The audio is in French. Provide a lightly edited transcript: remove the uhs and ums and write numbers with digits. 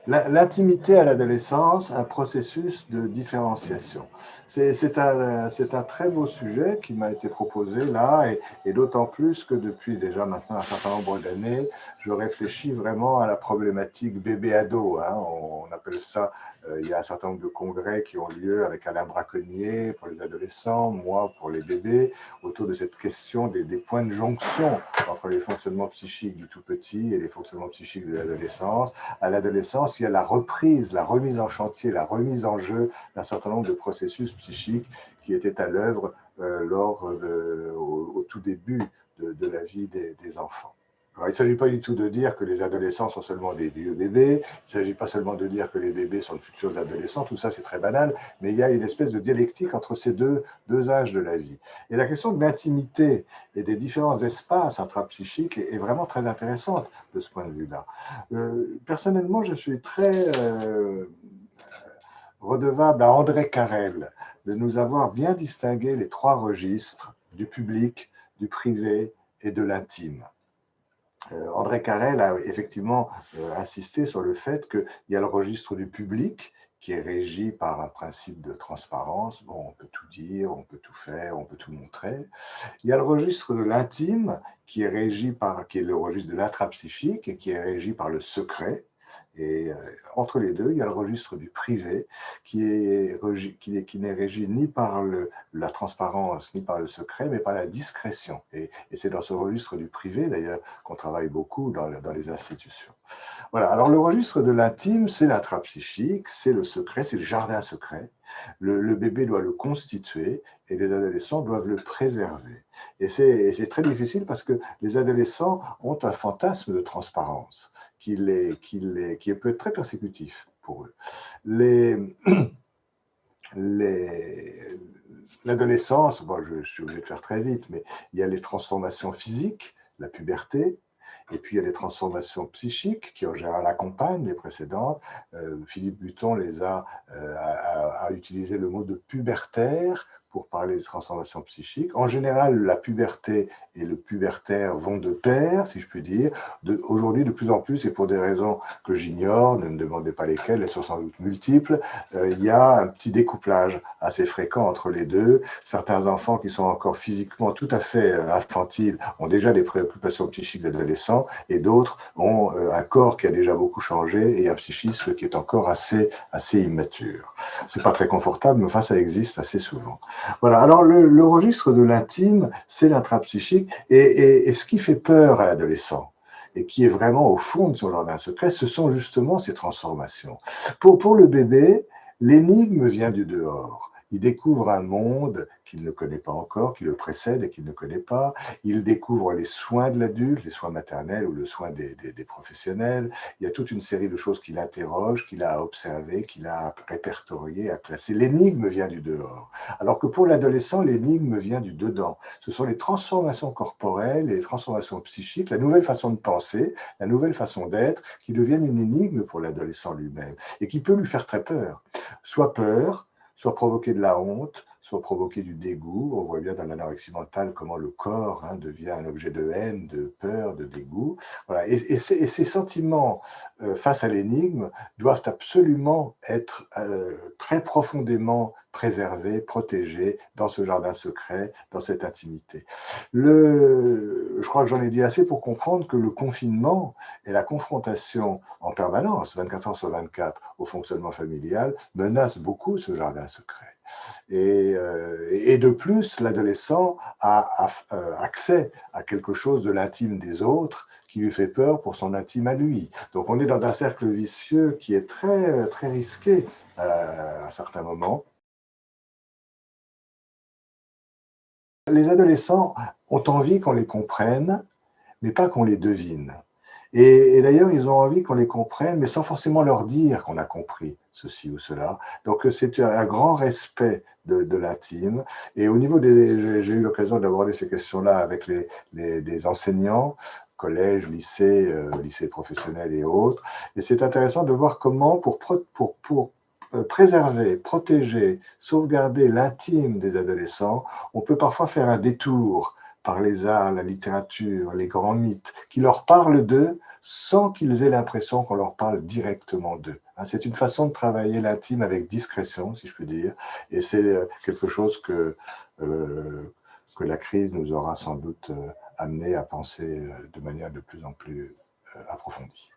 L'intimité à l'adolescence, un processus de différenciation. C'est un très beau sujet qui m'a été proposé là, et d'autant plus que depuis déjà maintenant un certain nombre d'années, je réfléchis vraiment à la problématique bébé-ado. Hein, on appelle ça, il y a un certain nombre de congrès qui ont lieu avec Alain Braconnier pour les adolescents, moi pour les bébés, autour de cette question des points de jonction entre les fonctionnements psychiques du tout petit et les fonctionnements psychiques de l'adolescence. À l'adolescence, il y a la reprise, la remise en chantier, la remise en jeu d'un certain nombre de processus psychiques qui étaient à l'œuvre au tout début de la vie des enfants. Alors, il ne s'agit pas du tout de dire que les adolescents sont seulement des vieux bébés, il ne s'agit pas seulement de dire que les bébés sont de futurs adolescents, tout ça c'est très banal, mais il y a une espèce de dialectique entre ces deux âges de la vie. Et la question de l'intimité et des différents espaces intrapsychiques est vraiment très intéressante de ce point de vue-là. Personnellement, je suis très redevable à André Carrel de nous avoir bien distingué les trois registres du public, du privé et de l'intime. André Carrel a effectivement insisté sur le fait qu'il y a le registre du public qui est régi par un principe de transparence. Bon, on peut tout dire, on peut tout faire, on peut tout montrer. Il y a le registre de l'intime qui est le registre de l'intrapsychique et qui est régi par le secret. Et entre les deux, il y a le registre du privé qui n'est régi ni par la transparence ni par le secret, mais par la discrétion. Et c'est dans ce registre du privé, d'ailleurs, qu'on travaille beaucoup dans les institutions. Voilà, alors le registre de l'intime, c'est l'intrapsychique, c'est le secret, c'est le jardin secret. Le bébé doit le constituer et les adolescents doivent le préserver. Et c'est très difficile parce que les adolescents ont un fantasme de transparence qui peut être très persécutif pour eux. L'adolescence, bon, je suis obligé de faire très vite, mais il y a les transformations physiques, la puberté, et puis il y a les transformations psychiques qui en général accompagnent les précédentes. Philippe Buton a utilisé le mot de pubertaire pour parler des transformations psychiques. En général, la puberté et le pubertaire vont de pair, si je puis dire. Aujourd'hui, de plus en plus, et pour des raisons que j'ignore, ne me demandez pas lesquelles, elles sont sans doute multiples, il y a un petit découplage assez fréquent entre les deux. Certains enfants qui sont encore physiquement tout à fait infantiles ont déjà des préoccupations psychiques d'adolescents, et d'autres ont un corps qui a déjà beaucoup changé et un psychisme qui est encore assez immature. C'est pas très confortable, mais enfin ça existe assez souvent. Voilà, alors le registre de l'intime, c'est l'intrapsychique, et ce qui fait peur à l'adolescent, et qui est vraiment au fond de son jardin secret, ce sont justement ces transformations. Pour le bébé, l'énigme vient du dehors. Il découvre un monde qu'il ne connaît pas encore, qui le précède et qu'il ne connaît pas. Il découvre les soins de l'adulte, les soins maternels ou le soin des professionnels. Il y a toute une série de choses qu'il interroge, qu'il a observées, qu'il a répertoriées, à classer. L'énigme vient du dehors. Alors que pour l'adolescent, l'énigme vient du dedans. Ce sont les transformations corporelles et les transformations psychiques, la nouvelle façon de penser, la nouvelle façon d'être, qui deviennent une énigme pour l'adolescent lui-même et qui peut lui faire très peur, soit provoquer de la honte, soit provoquer du dégoût. On voit bien dans l'anorexie mentale comment le corps devient un objet de haine, de peur, de dégoût. Voilà. Et ces sentiments face à l'énigme doivent absolument être très profondément préservés, protégés dans ce jardin secret, dans cette intimité. Je crois que j'en ai dit assez pour comprendre que le confinement et la confrontation en permanence, 24 heures sur 24, au fonctionnement familial, menacent beaucoup ce jardin secret. Et de plus, l'adolescent a accès à quelque chose de l'intime des autres qui lui fait peur pour son intime à lui. Donc on est dans un cercle vicieux qui est très, très risqué à certains moments. Les adolescents ont envie qu'on les comprenne, mais pas qu'on les devine. Et d'ailleurs, ils ont envie qu'on les comprenne, mais sans forcément leur dire qu'on a compris ceci ou cela. Donc, c'est un grand respect de l'intime. Et au niveau j'ai eu l'occasion d'aborder ces questions-là avec des enseignants, collège, lycée, lycée professionnel et autres. Et c'est intéressant de voir comment, pour préserver, protéger, sauvegarder l'intime des adolescents, on peut parfois faire un détour par les arts, la littérature, les grands mythes, qui leur parlent d'eux, sans qu'ils aient l'impression qu'on leur parle directement d'eux. C'est une façon de travailler l'intime avec discrétion, si je puis dire, et c'est quelque chose que la crise nous aura sans doute amené à penser de manière de plus en plus approfondie.